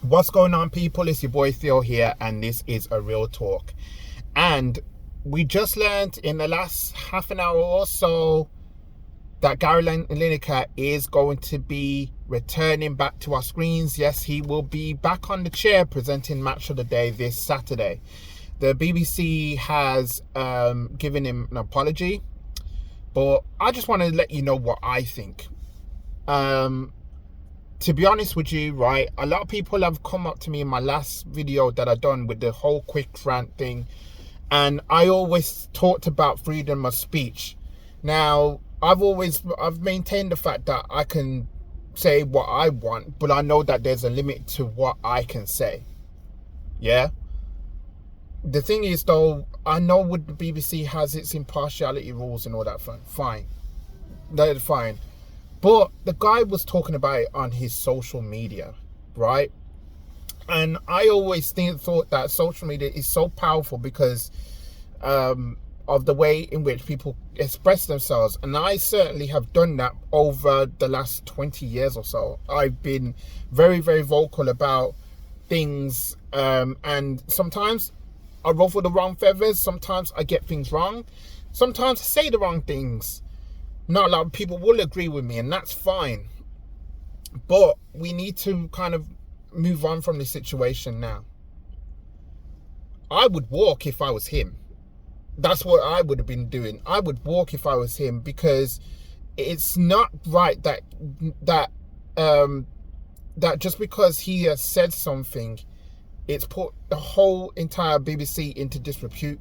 What's going on, people? It's your boy Theo here, and this is a real talk. And we just learned in the last half an hour or so that Gary Lineker is going to be returning back to our screens. Yes, he will be back on the chair presenting Match of the Day this Saturday. The BBC has given him an apology, but I just want to let you know what I think. To be honest with you, right, a lot of people have come up to me in my last video that I done with the whole quick rant thing, and I always talked about freedom of speech. Now, I've maintained the fact that I can say what I want, but I know that there's a limit to what I can say. Yeah. The thing is, though, I know what the BBC has its impartiality rules and all that. Fine. That's fine. But the guy was talking about it on his social media, right? And I always thought that social media is so powerful because of the way in which people express themselves. And I certainly have done that over the last 20 years or so. I've been very, very vocal about things. And sometimes I ruffle the wrong feathers. Sometimes I get things wrong. Sometimes I say the wrong things. Not a lot of people will agree with me, and that's fine. But we need to kind of move on from this situation now. I would walk if I was him. That's what I would have been doing. I would walk if I was him, because it's not right that just because he has said something, it's put the whole entire BBC into disrepute.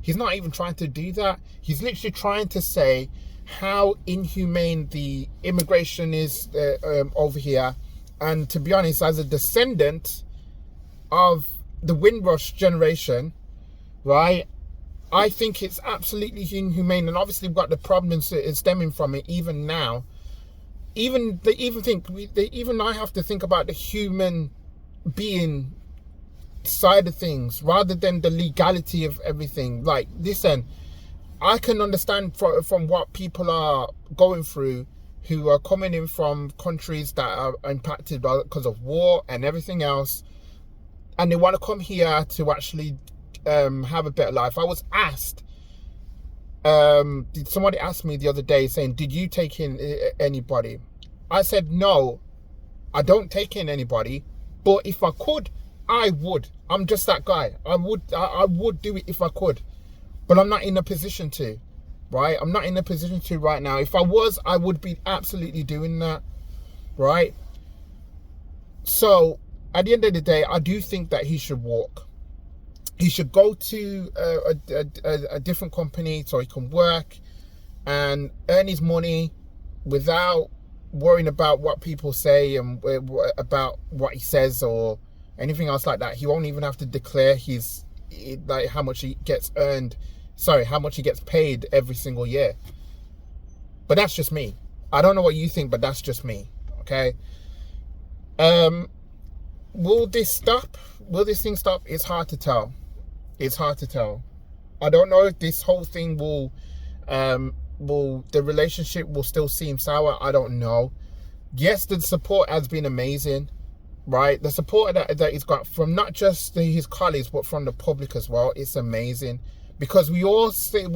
He's not even trying to do that. He's literally trying to say how inhumane the immigration is over here. And to be honest, as a descendant of the Windrush generation, right, I think it's absolutely inhumane. And obviously we've got the problems stemming from it even now. Even I have to think about the human being side of things rather than the legality of everything. Like, listen, I can understand from what people are going through who are coming in from countries that are impacted because of war and everything else, and they want to come here to actually have a better life. I was asked, somebody asked me the other day saying, did you take in anybody? I said, no, I don't take in anybody, but if I could, I would. I'm just that guy. I would do it if I could. But I'm not in a position to, right? I'm not in a position to right now. If I was, I would be absolutely doing that, right? So, at the end of the day, I do think that he should walk. He should go to a different company so he can work and earn his money without worrying about what people say and about what he says or anything else like that. He won't even have to declare like how much he gets how much he gets paid every single year. But that's just me. I don't know what you think, but that's just me. Okay. Will this stop? Will this thing stop? It's hard to tell. It's hard to tell. I don't know if this whole thing will the relationship will still seem sour. I don't know. Yes, the support has been amazing. Right, the support that he's got from not just his colleagues but from the public as well, it's amazing, because we're all saying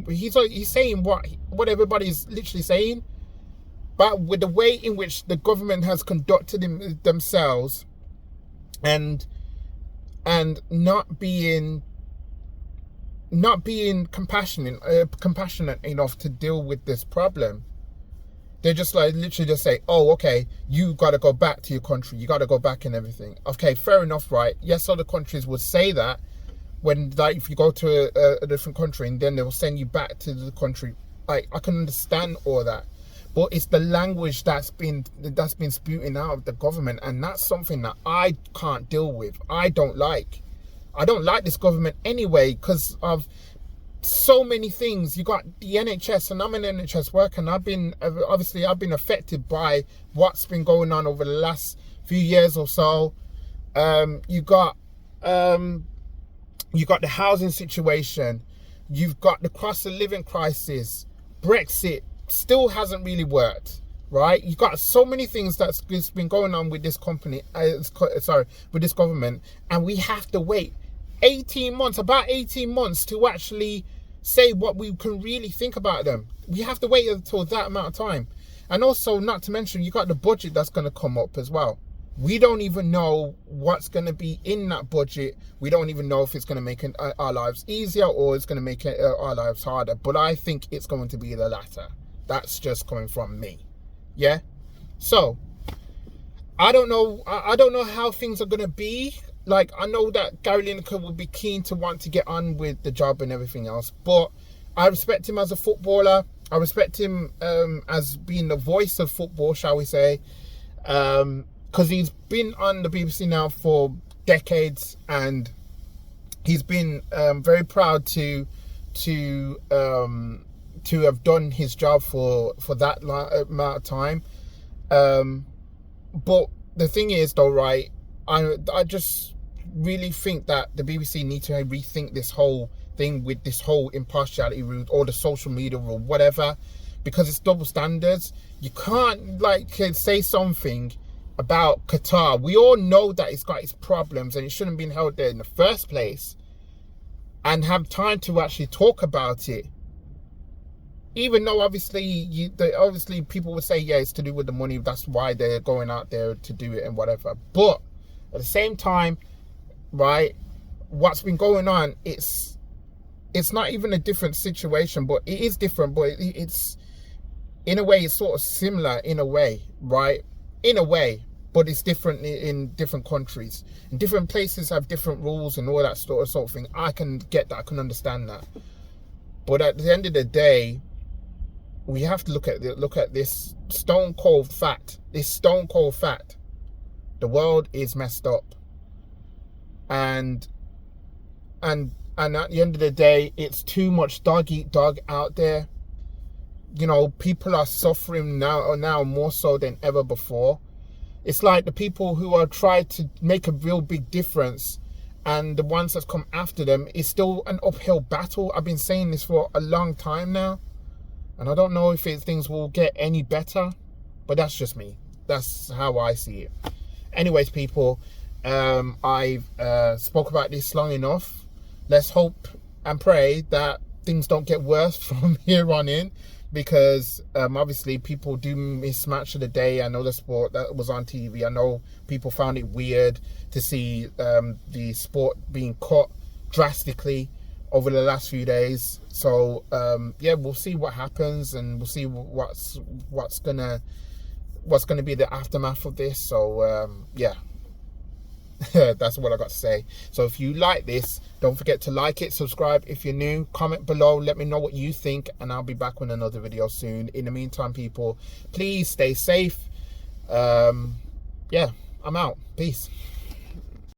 he's saying what everybody's literally saying, but with the way in which the government has conducted themselves and not being compassionate enough to deal with this problem. They just like literally just say, oh, okay, you got to go back to your country. You got to go back and everything. Okay, fair enough, right? Yes, other countries would say that when, like, if you go to a different country and then they will send you back to the country. Like, I can understand all that. But it's the language that's been spewing out of the government. And that's something that I can't deal with. I don't like this government anyway because of so many things. You got the NHS, and I'm an NHS worker, and I've been affected by what's been going on over the last few years or so. You got the housing situation, you've got the cost of living crisis, Brexit still hasn't really worked. right? You got so many things that's been going on with this company, with this government, and we have to wait 18 months, about 18 months to actually say what we can really think about them. We have to wait until that amount of time. And also, not to mention, you got the budget that's going to come up as well. We don't even know what's going to be in that budget. We don't even know if it's going to make our lives easier or it's going to make our lives harder. But I think it's going to be the latter. That's just coming from me. Yeah. So I don't know. I don't know how things are going to be. Like, I know that Gary Lineker will be keen to want to get on with the job and everything else. But I respect him as a footballer. I respect him as being the voice of football, shall we say. Because he's been on the BBC now for decades, and he's been very proud to have done his job for that amount of time. But the thing is, though, right, I just really think that the BBC need to rethink this whole thing with this whole impartiality rule or the social media rule, whatever, because it's double standards. You can't say something about Qatar. We all know that it's got its problems and it shouldn't have been held there in the first place, and have time to actually talk about it. Even though obviously people would say, yeah, it's to do with the money, that's why they're going out there to do it and whatever. But at the same time, right, what's been going on, it's not even a different situation, but it is different, but it's in a way, it's sort of similar in a way, right? In a way, but it's different in different countries. And different places have different rules and all that sort of thing. I can get that, I can understand that. But at the end of the day, we have to look at this stone cold fact. This stone cold fact. The world is messed up. And at the end of the day, it's too much dog eat dog out there. You know, people are suffering now more so than ever before. It's like the people who are trying to make a real big difference, and the ones that come after them, is still an uphill battle. I've been saying this for a long time now, and I don't know if things will get any better, but that's just me. That's how I see it. Anyways, people, I've spoke about this long enough. Let's hope and pray that things don't get worse from here on in, because obviously people do miss Match of the Day. I know the sport that was on TV. I know people found it weird to see the sport being cut drastically over the last few days. So yeah, we'll see what happens, and we'll see what's gonna be the aftermath of this. So yeah. That's what I got to say. So if you like this, don't forget to like it, subscribe if you're new, comment below, let me know what you think, and I'll be back with another video soon. In the meantime, people, please stay safe. Yeah, I'm out. Peace.